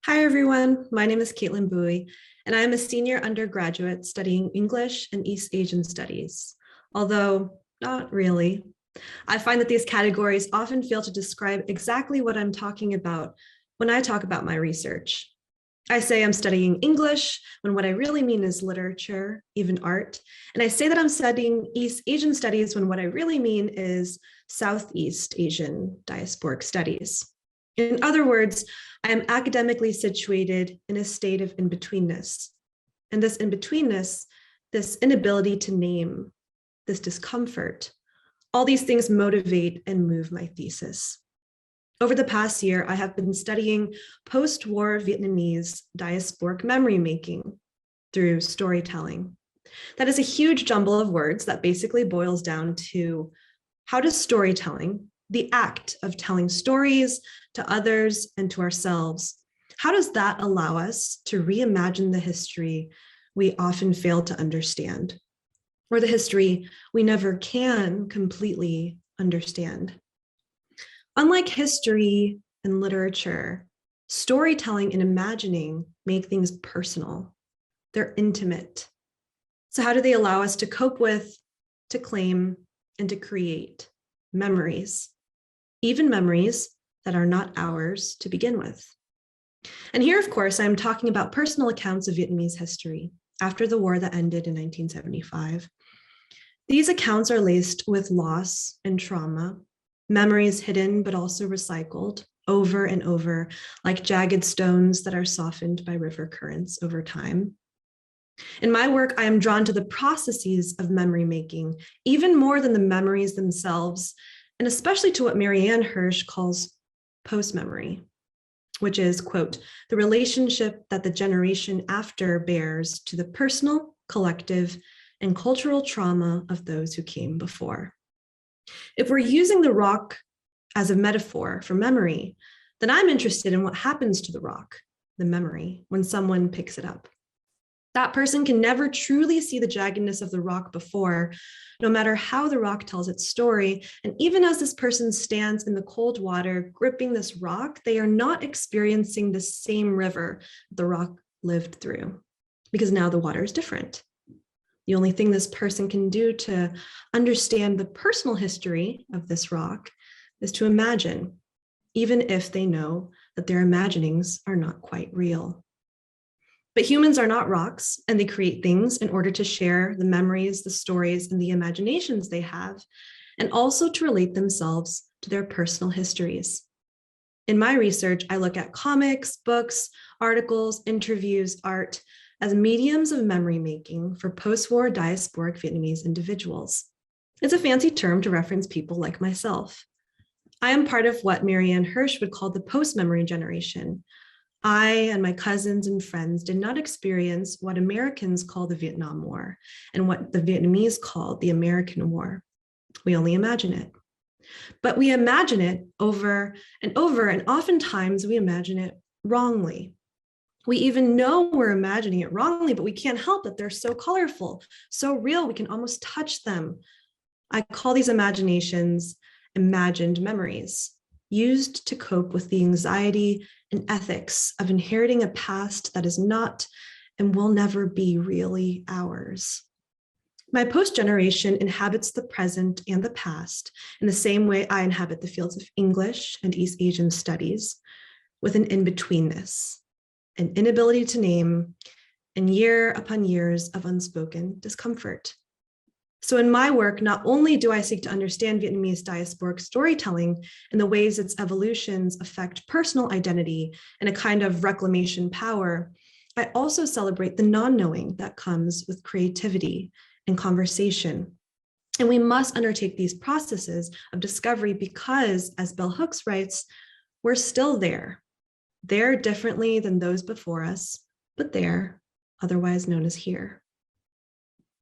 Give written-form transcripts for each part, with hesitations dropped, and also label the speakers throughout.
Speaker 1: Hi, everyone. My name is Kaitlan Bui, and I am a senior undergraduate studying English and East Asian studies, although not really. I find that these categories often fail to describe exactly what I'm talking about when I talk about my research. I say I'm studying English when what I really mean is literature, even art. And I say that I'm studying East Asian studies when what I really mean is Southeast Asian diasporic studies. In other words, I am academically situated in a state of in-betweenness. And this in-betweenness, this inability to name, this discomfort, all these things motivate and move my thesis. Over the past year, I have been studying post-war Vietnamese diasporic memory making through storytelling. That is a huge jumble of words that basically boils down to how does storytelling, the act of telling stories to others and to ourselves, how does that allow us to reimagine the history we often fail to understand, or the history we never can completely understand? Unlike history and literature, storytelling and imagining make things personal. They're intimate. So how do they allow us to cope with, to claim, and to create memories, even memories that are not ours to begin with? And here, of course, I'm talking about personal accounts of Vietnamese history after the war that ended in 1975. These accounts are laced with loss and trauma, memories hidden but also recycled over and over, like jagged stones that are softened by river currents over time. In my work, I am drawn to the processes of memory making, even more than the memories themselves, and especially to what Marianne Hirsch calls post-memory, which is, quote, the relationship that the generation after bears to the personal, collective, and cultural trauma of those who came before. If we're using the rock as a metaphor for memory, then I'm interested in what happens to the rock, the memory, when someone picks it up. That person can never truly see the jaggedness of the rock before, no matter how the rock tells its story. And even as this person stands in the cold water, gripping this rock, they are not experiencing the same river the rock lived through, because now the water is different. The only thing this person can do to understand the personal history of this rock is to imagine, even if they know that their imaginings are not quite real. But humans are not rocks, and they create things in order to share the memories, the stories, and the imaginations they have, and also to relate themselves to their personal histories. In my research, I look at comics, books, articles, interviews, art, as mediums of memory making for post-war diasporic Vietnamese individuals. It's a fancy term to reference people like myself. I am part of what Marianne Hirsch would call the post-memory generation. I and my cousins and friends did not experience what Americans call the Vietnam War and what the Vietnamese called the American War. We only imagine it. But we imagine it over and over, and oftentimes we imagine it wrongly. We even know we're imagining it wrongly, but we can't help it. They're so colorful, so real, we can almost touch them. I call these imaginations imagined memories, used to cope with the anxiety and ethics of inheriting a past that is not and will never be really ours. My post generation inhabits the present and the past in the same way I inhabit the fields of English and East Asian studies, with an in-betweenness, an inability to name, and year upon years of unspoken discomfort. So in my work, not only do I seek to understand Vietnamese diasporic storytelling and the ways its evolutions affect personal identity and a kind of reclamation power, I also celebrate the non-knowing that comes with creativity and conversation. And we must undertake these processes of discovery because, as Bell Hooks writes, we're still there differently than those before us, but there, otherwise known as here.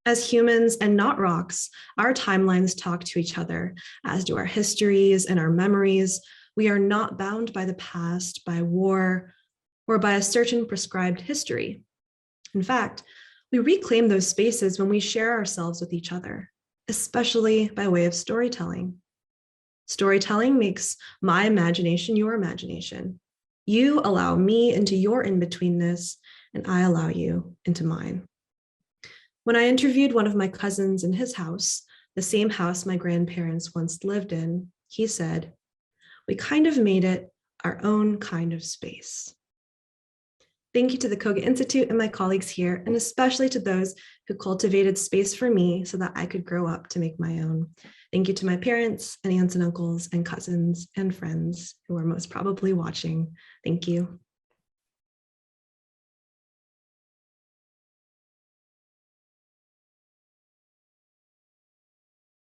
Speaker 1: As humans and not rocks, our timelines talk to each other, as do our histories and our memories. We are not bound by the past, by war, or by a certain prescribed history. In fact, we reclaim those spaces when we share ourselves with each other, especially by way of storytelling. Storytelling makes my imagination your imagination. You allow me into your in-betweenness, and I allow you into mine. When I interviewed one of my cousins in his house, the same house my grandparents once lived in, he said, "We kind of made it our own kind of space." Thank you to the Cogut Institute and my colleagues here, and especially to those who cultivated space for me so that I could grow up to make my own. Thank you to my parents and aunts and uncles and cousins and friends who are most probably watching. Thank you.